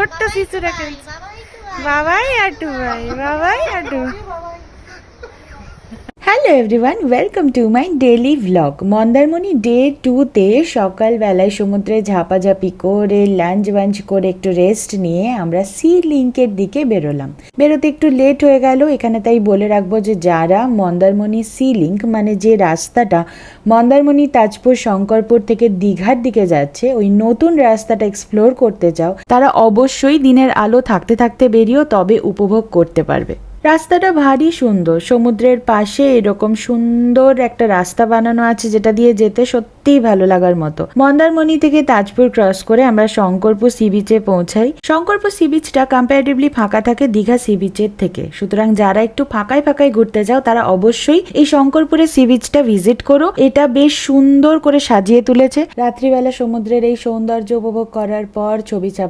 ছোট্ট শিশুরা খেলছে। বাবাই আটু ভাই, Babai Atu. Hello everyone, welcome to my daily vlog. Mandarmani day 2-তে সকালবেলায় সমুদ্রে ঝাপাঝাপি করে লাঞ্চ করে একটু রেস্ট নিয়ে আমরা সি লিঙ্কের দিকে বেরোলাম। বেরোতে একটু লেট হয়ে গেল এখানে, তাই বলে রাখবো যে যারা মন্দারমণি সি লিঙ্ক মানে যে রাস্তাটা মন্দারমণি, তাজপুর, শঙ্করপুর থেকে দীঘার দিকে যাচ্ছে, ওই নতুন রাস্তাটা এক্সপ্লোর করতে চাও তারা অবশ্যই দিনের আলো থাকতে থাকতে বেরিয়েও তবে উপভোগ করতে পারবে। রাস্তাটা ভারী সুন্দর, সমুদ্রের পাশে এরকম সুন্দর একটা রাস্তা বানানো আছে যেটা দিয়ে যেতে সত্যিই ভালো লাগার মতো। মন্দারমণি থেকে তাজপুর ক্রস করে আমরা শঙ্করপুর সি বিচে পৌঁছাই। শঙ্করপুর সি বিচটা কম্পারেটিভলি ফাঁকা থাকে দীঘা সি বিচের থেকে, সুতরাং যারা একটু ফাঁকায় ঘুরতে যাও তারা অবশ্যই এই শঙ্করপুরের সি বিচটা ভিজিট করো। এটা বেশ সুন্দর করে সাজিয়ে তুলেছে। রাত্রিবেলা সমুদ্রের এই সৌন্দর্য উপভোগ করার পর ছবি